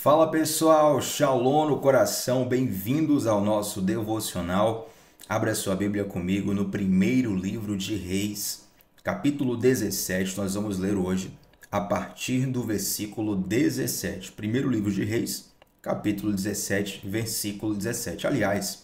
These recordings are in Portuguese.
Fala pessoal, Shalom no coração, bem-vindos ao nosso devocional. Abra sua Bíblia comigo no primeiro livro de Reis, capítulo 17. Nós vamos ler hoje a partir do versículo 17. Primeiro livro de Reis, capítulo 17, versículo 17. Aliás,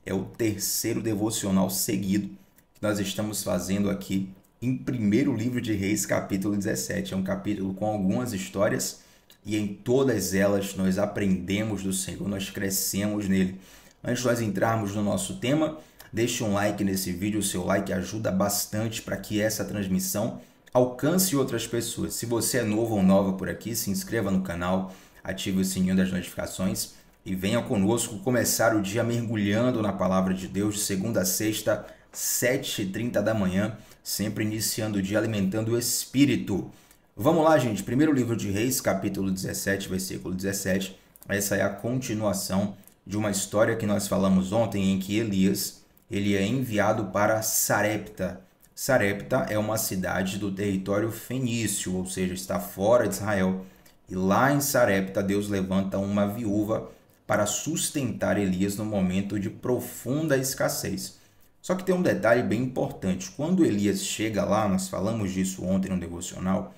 é o terceiro devocional seguido que nós estamos fazendo aqui em primeiro livro de Reis, capítulo 17. É um capítulo com algumas histórias e em todas elas nós aprendemos do Senhor, nós crescemos nele. Antes de nós entrarmos no nosso tema, deixe um like nesse vídeo, o seu like ajuda bastante para que essa transmissão alcance outras pessoas. Se você é novo ou nova por aqui, se inscreva no canal, ative o sininho das notificações e venha conosco começar o dia mergulhando na Palavra de Deus, de segunda a sexta, 7h30 da manhã, sempre iniciando o dia alimentando o Espírito. Vamos lá, gente. Primeiro livro de Reis, capítulo 17, versículo 17. Essa é a continuação de uma história que nós falamos ontem, em que Elias ele é enviado para Sarepta. Sarepta é uma cidade do território fenício, ou seja, está fora de Israel. E lá em Sarepta, Deus levanta uma viúva para sustentar Elias no momento de profunda escassez. Só que tem um detalhe bem importante. Quando Elias chega lá, nós falamos disso ontem no devocional,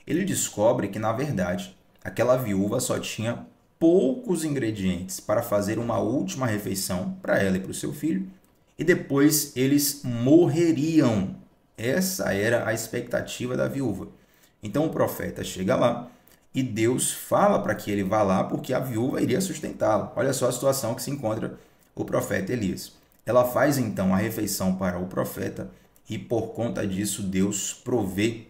ele descobre que, na verdade, aquela viúva só tinha poucos ingredientes para fazer uma última refeição para ela e para o seu filho, e depois eles morreriam. Essa era a expectativa da viúva. Então o profeta chega lá e Deus fala para que ele vá lá porque a viúva iria sustentá-la. Olha só a situação que se encontra o profeta Elias. Ela faz então a refeição para o profeta e, por conta disso, Deus provê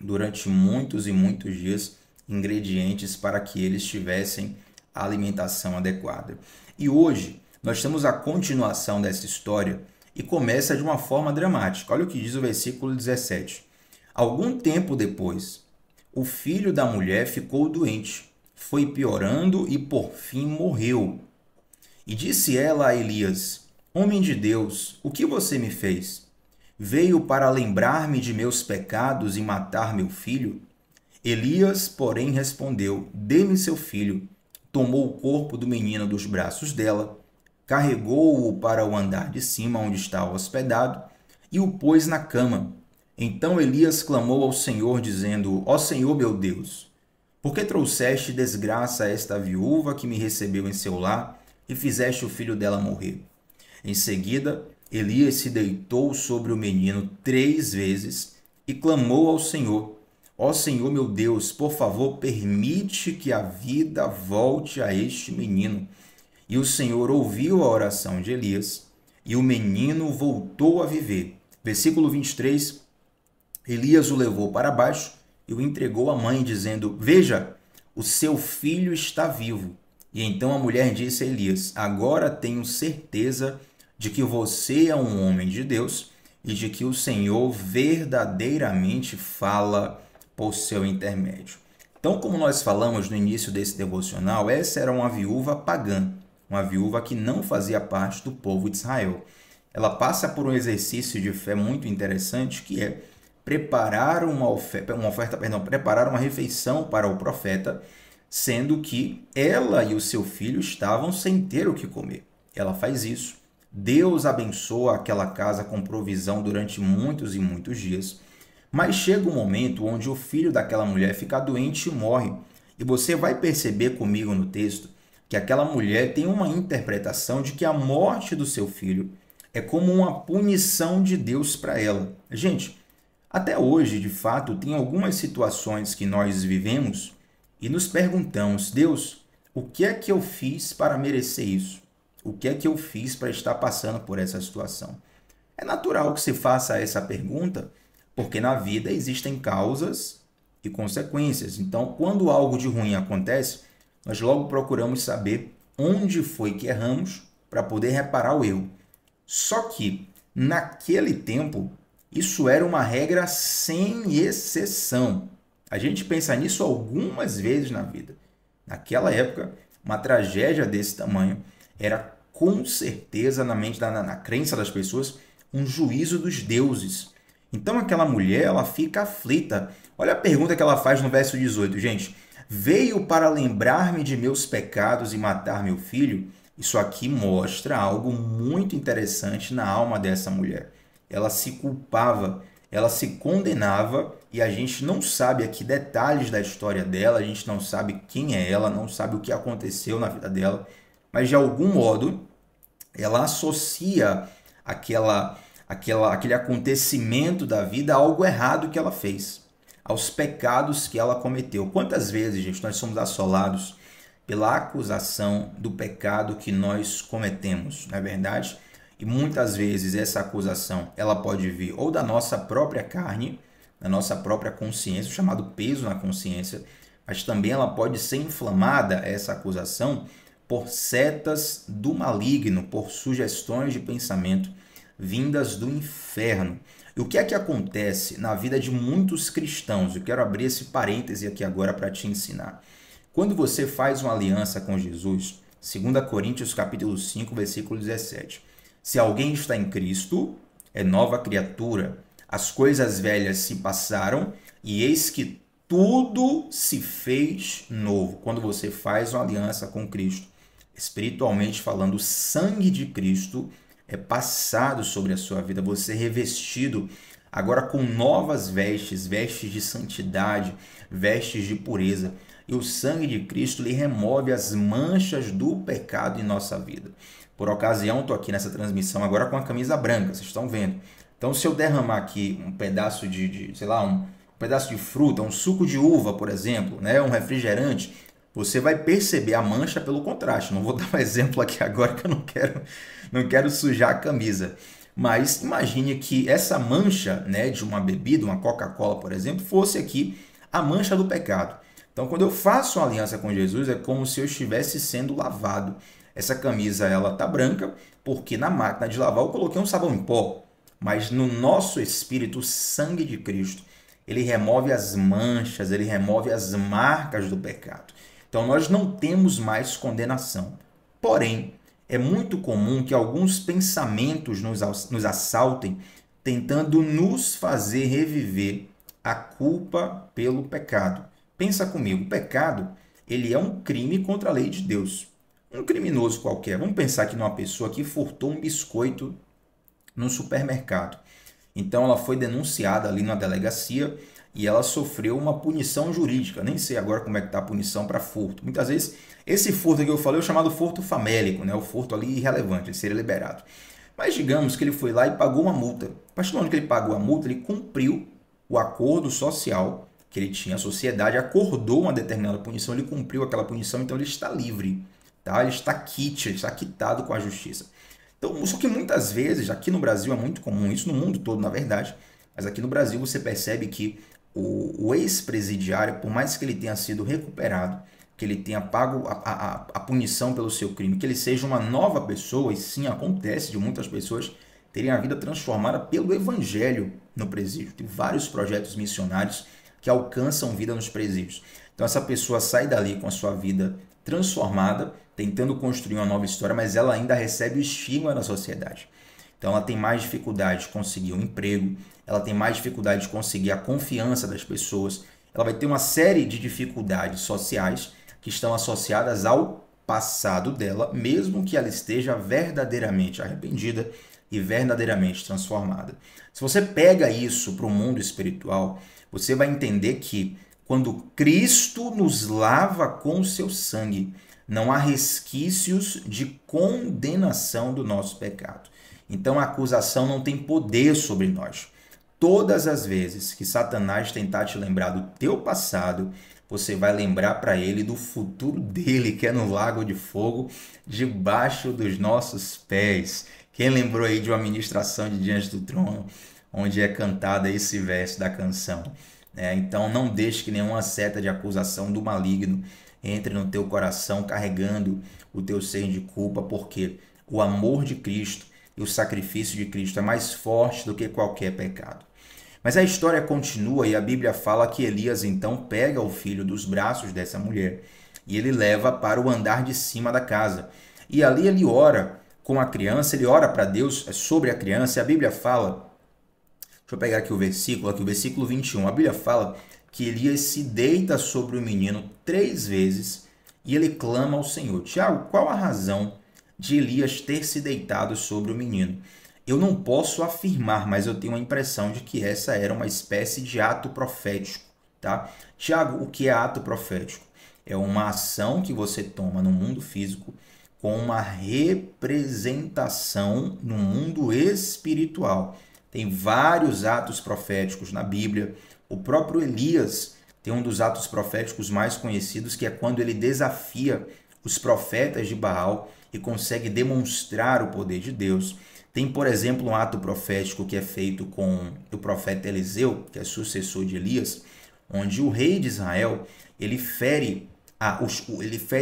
durante muitos e muitos dias ingredientes para que eles tivessem a alimentação adequada. E hoje nós temos a continuação dessa história e começa de uma forma dramática. Olha o que diz o versículo 17. Algum tempo depois, o filho da mulher ficou doente, foi piorando e por fim morreu. E disse ela a Elias: Homem de Deus, o que você me fez? Veio para lembrar-me de meus pecados e matar meu filho? Elias, porém, respondeu: Dê-me seu filho. Tomou o corpo do menino dos braços dela, carregou-o para o andar de cima, onde estava hospedado, e o pôs na cama. Então Elias clamou ao Senhor, dizendo: Ó Senhor meu Deus, por que trouxeste desgraça a esta viúva que me recebeu em seu lar e fizeste o filho dela morrer? Em seguida, Elias se deitou sobre o menino 3 vezes e clamou ao Senhor: Ó Senhor meu Deus, por favor, permite que a vida volte a este menino. E o Senhor ouviu a oração de Elias, e o menino voltou a viver. Versículo 23, Elias o levou para baixo e o entregou à mãe, dizendo: Veja, o seu filho está vivo. E então a mulher disse a Elias: Agora tenho certeza de que você é um homem de Deus e de que o Senhor verdadeiramente fala por seu intermédio. Então, como nós falamos no início desse devocional, essa era uma viúva pagã, uma viúva que não fazia parte do povo de Israel. Ela passa por um exercício de fé muito interessante, que é preparar preparar uma refeição para o profeta, sendo que ela e o seu filho estavam sem ter o que comer. Ela faz isso. Deus abençoa aquela casa com provisão durante muitos e muitos dias. Mas chega um momento onde o filho daquela mulher fica doente e morre. E você vai perceber comigo no texto que aquela mulher tem uma interpretação de que a morte do seu filho é como uma punição de Deus para ela. Gente, até hoje, de fato, tem algumas situações que nós vivemos e nos perguntamos: Deus, o que é que eu fiz para merecer isso? O que é que eu fiz para estar passando por essa situação? É natural que se faça essa pergunta, porque na vida existem causas e consequências. Então, quando algo de ruim acontece, nós logo procuramos saber onde foi que erramos para poder reparar o erro. Só que, naquele tempo, isso era uma regra sem exceção. A gente pensa nisso algumas vezes na vida. Naquela época, uma tragédia desse tamanho era com certeza na crença das pessoas um juízo dos deuses. Então aquela mulher ela fica aflita. Olha a pergunta que ela faz no verso 18, gente. Veio para lembrar-me de meus pecados e matar meu filho. Isso aqui mostra algo muito interessante na alma dessa mulher. Ela se culpava, ela se condenava, e a gente não sabe aqui detalhes da história dela, a gente não sabe quem é ela, não sabe o que aconteceu na vida dela, mas de algum modo ela associa aquele acontecimento da vida a algo errado que ela fez, aos pecados que ela cometeu. Quantas vezes, gente, nós somos assolados pela acusação do pecado que nós cometemos, não é verdade? E muitas vezes essa acusação ela pode vir ou da nossa própria carne, da nossa própria consciência, o chamado peso na consciência, mas também ela pode ser inflamada, essa acusação, por setas do maligno, por sugestões de pensamento vindas do inferno. E o que é que acontece na vida de muitos cristãos? Eu quero abrir esse parêntese aqui agora para te ensinar. Quando você faz uma aliança com Jesus, 2 Coríntios capítulo 5, versículo 17. Se alguém está em Cristo, é nova criatura. As coisas velhas se passaram e eis que tudo se fez novo. Quando você faz uma aliança com Cristo, espiritualmente falando, o sangue de Cristo é passado sobre a sua vida. Você é revestido agora com novas vestes, vestes de santidade, vestes de pureza. E o sangue de Cristo lhe remove as manchas do pecado em nossa vida. Por ocasião, estou aqui nessa transmissão agora com a camisa branca, vocês estão vendo. Então, se eu derramar aqui um pedaço um pedaço de fruta, um suco de uva, por exemplo, né, um refrigerante, você vai perceber a mancha pelo contraste. Não vou dar um exemplo aqui agora que eu não quero sujar a camisa. Mas imagine que essa mancha, né, de uma bebida, uma Coca-Cola, por exemplo, fosse aqui a mancha do pecado. Então, quando eu faço uma aliança com Jesus, é como se eu estivesse sendo lavado. Essa camisa ela tá branca porque na máquina de lavar eu coloquei um sabão em pó. Mas no nosso espírito, o sangue de Cristo, ele remove as manchas, ele remove as marcas do pecado. Então, nós não temos mais condenação. Porém, é muito comum que alguns pensamentos nos assaltem, tentando nos fazer reviver a culpa pelo pecado. Pensa comigo, o pecado ele é um crime contra a lei de Deus. Um criminoso qualquer. Vamos pensar aqui numa pessoa que furtou um biscoito no supermercado. Então, ela foi denunciada ali na delegacia e ela sofreu uma punição jurídica. Nem sei agora como é que está a punição para furto. Muitas vezes, esse furto que eu falei é o chamado furto famélico, né? O furto ali irrelevante, ele seria liberado. Mas digamos que ele foi lá e pagou uma multa. A partir do momento que ele pagou a multa, ele cumpriu o acordo social que ele tinha. A sociedade acordou uma determinada punição, ele cumpriu aquela punição, então ele está livre. Tá? Ele está quite, ele está quitado com a justiça. Então, só que muitas vezes, aqui no Brasil é muito comum, isso no mundo todo, na verdade, mas aqui no Brasil você percebe que o ex-presidiário, por mais que ele tenha sido recuperado, que ele tenha pago a punição pelo seu crime, que ele seja uma nova pessoa, e sim, acontece de muitas pessoas terem a vida transformada pelo evangelho no presídio. Tem vários projetos missionários que alcançam vida nos presídios. Então essa pessoa sai dali com a sua vida transformada, tentando construir uma nova história, mas ela ainda recebe estigma na sociedade. Então ela tem mais dificuldade de conseguir um emprego, ela tem mais dificuldade de conseguir a confiança das pessoas, ela vai ter uma série de dificuldades sociais que estão associadas ao passado dela, mesmo que ela esteja verdadeiramente arrependida e verdadeiramente transformada. Se você pega isso para o mundo espiritual, você vai entender que quando Cristo nos lava com o seu sangue, não há resquícios de condenação do nosso pecado. Então a acusação não tem poder sobre nós. Todas as vezes que Satanás tentar te lembrar do teu passado, você vai lembrar para ele do futuro dele, que é no lago de fogo, debaixo dos nossos pés. Quem lembrou aí de uma ministração de Diante do Trono, onde é cantada esse verso da canção? Então não deixe que nenhuma seta de acusação do maligno entre no teu coração carregando o teu ser de culpa, porque o amor de Cristo e o sacrifício de Cristo é mais forte do que qualquer pecado. Mas a história continua e a Bíblia fala que Elias então pega o filho dos braços dessa mulher e ele leva para o andar de cima da casa. E ali ele ora com a criança, ele ora para Deus sobre a criança, e a Bíblia fala, deixa eu pegar aqui o versículo 21, a Bíblia fala que Elias se deita sobre o menino 3 vezes e ele clama ao Senhor. Tiago, qual a razão de Elias ter se deitado sobre o menino? Eu não posso afirmar, mas eu tenho a impressão de que essa era uma espécie de ato profético, tá? Tiago, o que é ato profético? É uma ação que você toma no mundo físico com uma representação no mundo espiritual. Tem vários atos proféticos na Bíblia. O próprio Elias tem um dos atos proféticos mais conhecidos, que é quando ele desafia os profetas de Baal e consegue demonstrar o poder de Deus. Tem, por exemplo, um ato profético que é feito com o profeta Eliseu, que é sucessor de Elias, onde o rei de Israel ele fere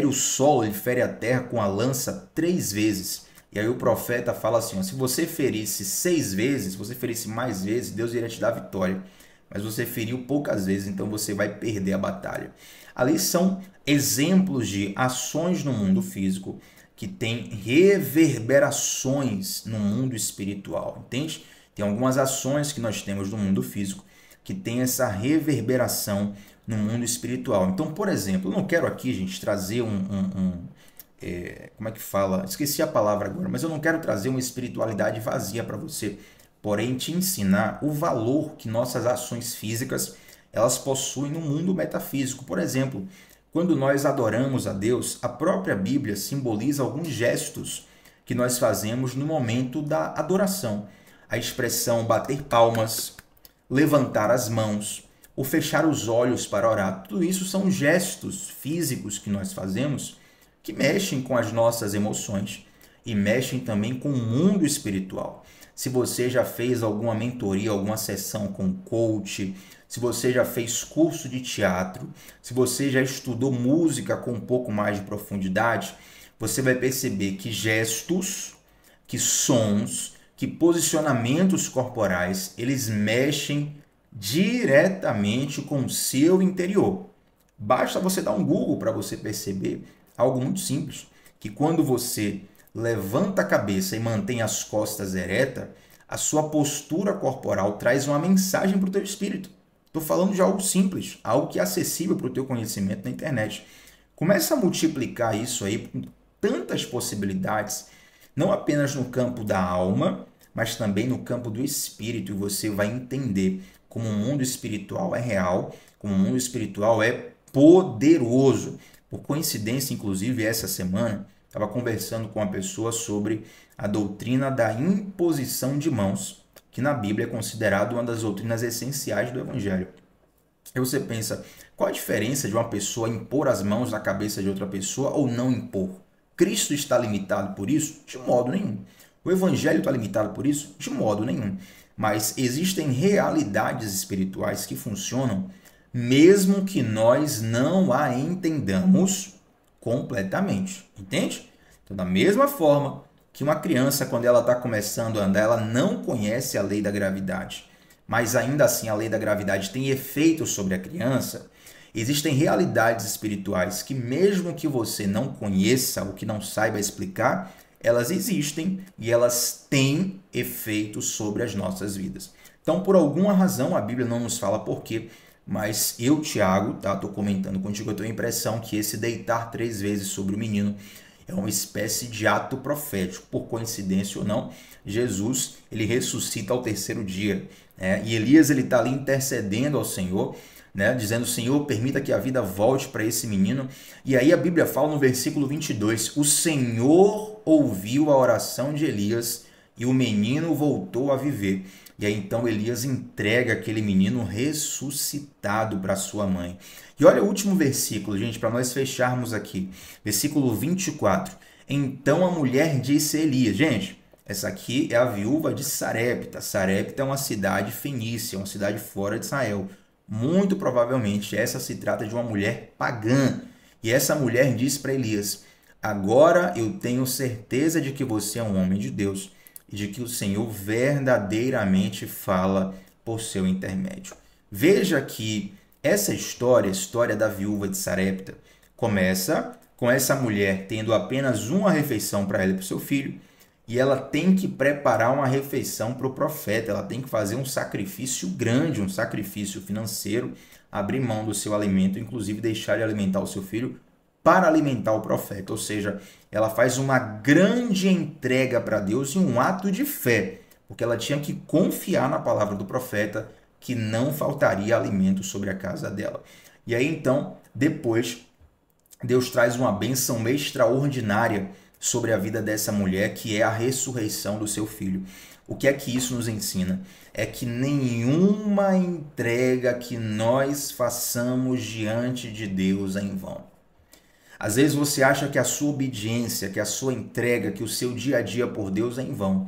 o sol, ele fere a terra com a lança 3 vezes. E aí o profeta fala assim, ó, se você ferisse 6 vezes, se você ferisse mais vezes, Deus iria te dar vitória. Mas você feriu poucas vezes, então você vai perder a batalha. Ali são exemplos de ações no mundo físico que têm reverberações no mundo espiritual, entende? Tem algumas ações que nós temos no mundo físico que tem essa reverberação no mundo espiritual. Então, por exemplo, eu não quero aqui, gente, trazer como é que fala? Esqueci a palavra agora, mas eu não quero trazer uma espiritualidade vazia para você, porém te ensinar o valor que nossas ações físicas elas possuem no mundo metafísico. Por exemplo, quando nós adoramos a Deus, a própria Bíblia simboliza alguns gestos que nós fazemos no momento da adoração. A expressão bater palmas, levantar as mãos, ou fechar os olhos para orar. Tudo isso são gestos físicos que nós fazemos que mexem com as nossas emoções e mexem também com o mundo espiritual. Se você já fez alguma mentoria, alguma sessão com coach, se você já fez curso de teatro, se você já estudou música com um pouco mais de profundidade, você vai perceber que gestos, que sons, que posicionamentos corporais, eles mexem diretamente com o seu interior. Basta você dar um Google para você perceber algo muito simples, que quando você levanta a cabeça e mantém as costas eretas, a sua postura corporal traz uma mensagem para o teu espírito. Estou falando de algo simples, algo que é acessível para o teu conhecimento na internet. Começa a multiplicar isso aí com tantas possibilidades, não apenas no campo da alma, mas também no campo do espírito, e você vai entender como o mundo espiritual é real, como o mundo espiritual é poderoso. Por coincidência, inclusive, essa semana, estava conversando com uma pessoa sobre a doutrina da imposição de mãos, que na Bíblia é considerada uma das doutrinas essenciais do Evangelho. Aí você pensa, qual a diferença de uma pessoa impor as mãos na cabeça de outra pessoa ou não impor? Cristo está limitado por isso? De modo nenhum. O Evangelho está limitado por isso? De modo nenhum. Mas existem realidades espirituais que funcionam mesmo que nós não a entendamos completamente. Entende? Então, da mesma forma que uma criança, quando ela está começando a andar, ela não conhece a lei da gravidade, mas ainda assim a lei da gravidade tem efeito sobre a criança, existem realidades espirituais que mesmo que você não conheça ou que não saiba explicar, elas existem e elas têm efeito sobre as nossas vidas. Então, por alguma razão, a Bíblia não nos fala por quê, mas eu, Tiago, estou comentando contigo, eu tenho a impressão que esse deitar 3 vezes sobre o menino é uma espécie de ato profético. Por coincidência ou não, Jesus ele ressuscita ao 3º dia. E Elias está ali intercedendo ao Senhor, dizendo, Senhor, permita que a vida volte para esse menino. E aí a Bíblia fala no versículo 22, o Senhor ouviu a oração de Elias e o menino voltou a viver. E aí então Elias entrega aquele menino ressuscitado para sua mãe. E olha o último versículo, gente, para nós fecharmos aqui. Versículo 24. Então a mulher disse a Elias, gente, essa aqui é a viúva de Sarepta. Sarepta é uma cidade fenícia, uma cidade fora de Israel. Muito provavelmente essa se trata de uma mulher pagã. E essa mulher diz para Elias, agora eu tenho certeza de que você é um homem de Deus e de que o Senhor verdadeiramente fala por seu intermédio. Veja que essa história, a história da viúva de Sarepta, começa com essa mulher tendo apenas uma refeição para ela e para o seu filho, e ela tem que preparar uma refeição para o profeta, ela tem que fazer um sacrifício grande, um sacrifício financeiro, abrir mão do seu alimento, inclusive deixar de alimentar o seu filho para alimentar o profeta. Ou seja, ela faz uma grande entrega para Deus em um ato de fé, porque ela tinha que confiar na palavra do profeta que não faltaria alimento sobre a casa dela. E aí então, depois, Deus traz uma bênção extraordinária sobre a vida dessa mulher, que é a ressurreição do seu filho. O que é que isso nos ensina? É que nenhuma entrega que nós façamos diante de Deus é em vão. Às vezes você acha que a sua obediência, que a sua entrega, que o seu dia a dia por Deus é em vão.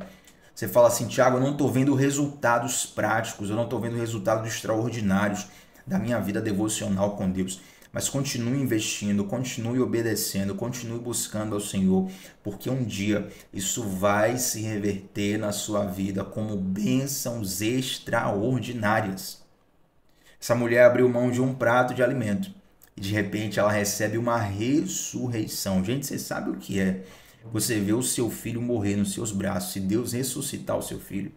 Você fala assim, Tiago, eu não estou vendo resultados práticos, eu não estou vendo resultados extraordinários da minha vida devocional com Deus. Mas continue investindo, continue obedecendo, continue buscando ao Senhor, porque um dia isso vai se reverter na sua vida como bênçãos extraordinárias. Essa mulher abriu mão de um prato de alimento e de repente ela recebe uma ressurreição. Gente, você sabe o que é você ver o seu filho morrer nos seus braços e Deus ressuscitar o seu filho?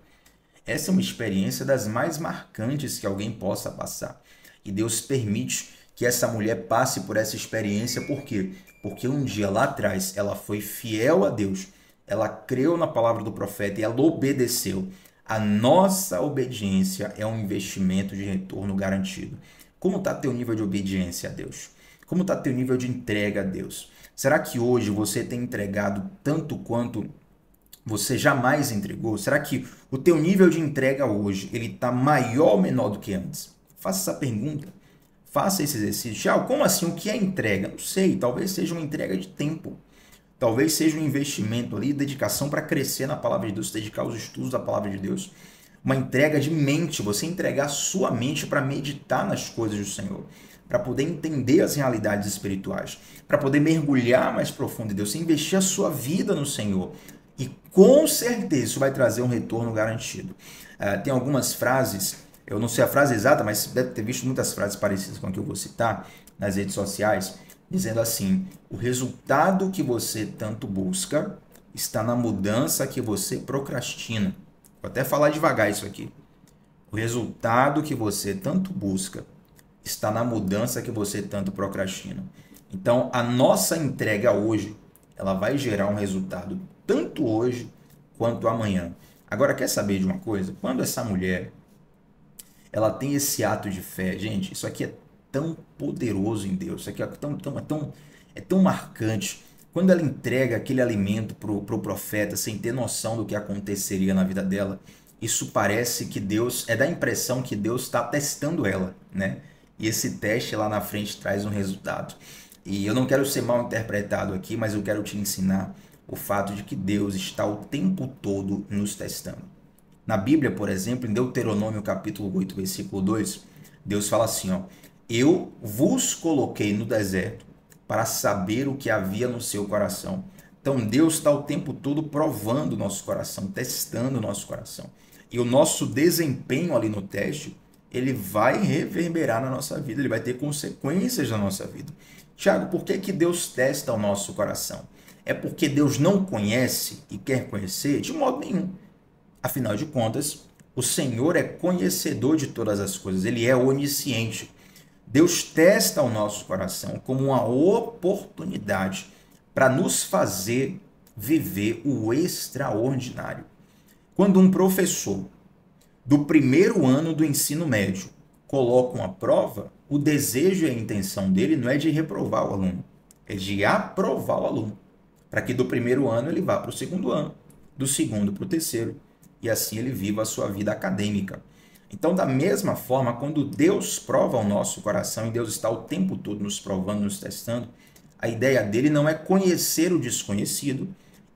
Essa é uma experiência das mais marcantes que alguém possa passar. E Deus permite que essa mulher passe por essa experiência. Por quê? Porque um dia lá atrás ela foi fiel a Deus, ela creu na palavra do profeta e ela obedeceu. A nossa obediência é um investimento de retorno garantido. Como está teu nível de obediência a Deus? Como está teu nível de entrega a Deus? Será que hoje você tem entregado tanto quanto você jamais entregou? Será que o teu nível de entrega hoje ele está maior ou menor do que antes? Faça essa pergunta. Faça esse exercício. Tiago, como assim? O que é entrega? Não sei. Talvez seja uma entrega de tempo. Talvez seja um investimento ali, dedicação para crescer na palavra de Deus, dedicar os estudos da palavra de Deus. Uma entrega de mente, você entregar sua mente para meditar nas coisas do Senhor, para poder entender as realidades espirituais, para poder mergulhar mais profundo em Deus, você investir a sua vida no Senhor. E com certeza isso vai trazer um retorno garantido. Tem algumas frases, eu não sei a frase exata, mas deve ter visto muitas frases parecidas com a que eu vou citar nas redes sociais, dizendo assim: o resultado que você tanto busca está na mudança que você procrastina. Vou até falar devagar isso aqui. O resultado que você tanto busca está na mudança que você tanto procrastina. Então, a nossa entrega hoje, ela vai gerar um resultado tanto hoje quanto amanhã. Agora, quer saber de uma coisa? Quando essa mulher ela tem esse ato de fé, gente, isso aqui é tão poderoso em Deus, isso aqui é tão marcante. Quando ela entrega aquele alimento para o profeta sem ter noção do que aconteceria na vida dela, isso parece que Deus, dá a impressão que Deus está testando ela, né? E esse teste lá na frente traz um resultado. E eu não quero ser mal interpretado aqui, mas eu quero te ensinar o fato de que Deus está o tempo todo nos testando. Na Bíblia, por exemplo, em Deuteronômio capítulo 8, versículo 2, Deus fala assim, ó: eu vos coloquei no deserto para saber o que havia no seu coração. Então Deus está o tempo todo provando o nosso coração, testando o nosso coração. E o nosso desempenho ali no teste, ele vai reverberar na nossa vida, ele vai ter consequências na nossa vida. Tiago, por que Deus testa o nosso coração? É porque Deus não conhece e quer conhecer? De modo nenhum. Afinal de contas, o Senhor é conhecedor de todas as coisas, ele é onisciente. Deus testa o nosso coração como uma oportunidade para nos fazer viver o extraordinário. Quando um professor do primeiro ano do ensino médio coloca uma prova, o desejo e a intenção dele não é de reprovar o aluno, é de aprovar o aluno, para que do primeiro ano ele vá para o segundo ano, do segundo para o terceiro, e assim ele viva a sua vida acadêmica. Então, da mesma forma, quando Deus prova o nosso coração, e Deus está o tempo todo nos provando, nos testando, a ideia dele não é conhecer o desconhecido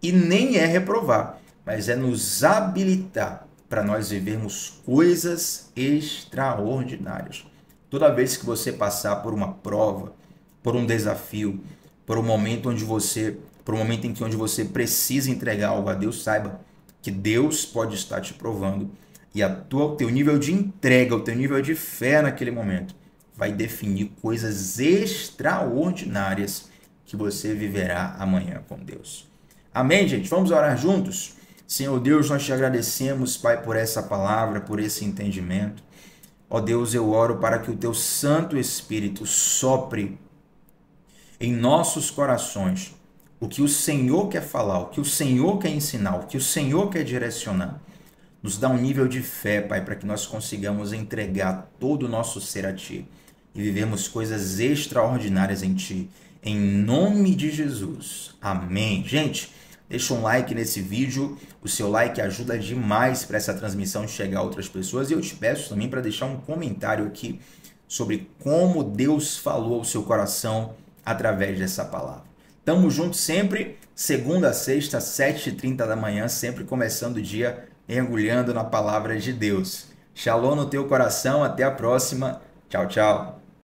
e nem é reprovar, mas é nos habilitar para nós vivermos coisas extraordinárias. Toda vez que você passar por uma prova, por um desafio, por um momento onde você precisa entregar algo a Deus, saiba que Deus pode estar te provando. E o teu nível de entrega, o teu nível de fé naquele momento vai definir coisas extraordinárias que você viverá amanhã com Deus. Amém, gente? Vamos orar juntos? Senhor Deus, nós te agradecemos, Pai, por essa palavra, por esse entendimento. Ó Deus, eu oro para que o teu Santo Espírito sopre em nossos corações o que o Senhor quer falar, o que o Senhor quer ensinar, o que o Senhor quer direcionar. Nos dá um nível de fé, Pai, para que nós consigamos entregar todo o nosso ser a Ti e vivemos coisas extraordinárias em Ti. Em nome de Jesus. Amém. Gente, deixa um like nesse vídeo. O seu like ajuda demais para essa transmissão chegar a outras pessoas. E eu te peço também para deixar um comentário aqui sobre como Deus falou ao seu coração através dessa palavra. Tamo junto sempre, segunda a sexta, 7h30 da manhã, sempre começando o dia mergulhando na palavra de Deus. Shalom no teu coração, até a próxima. Tchau, tchau.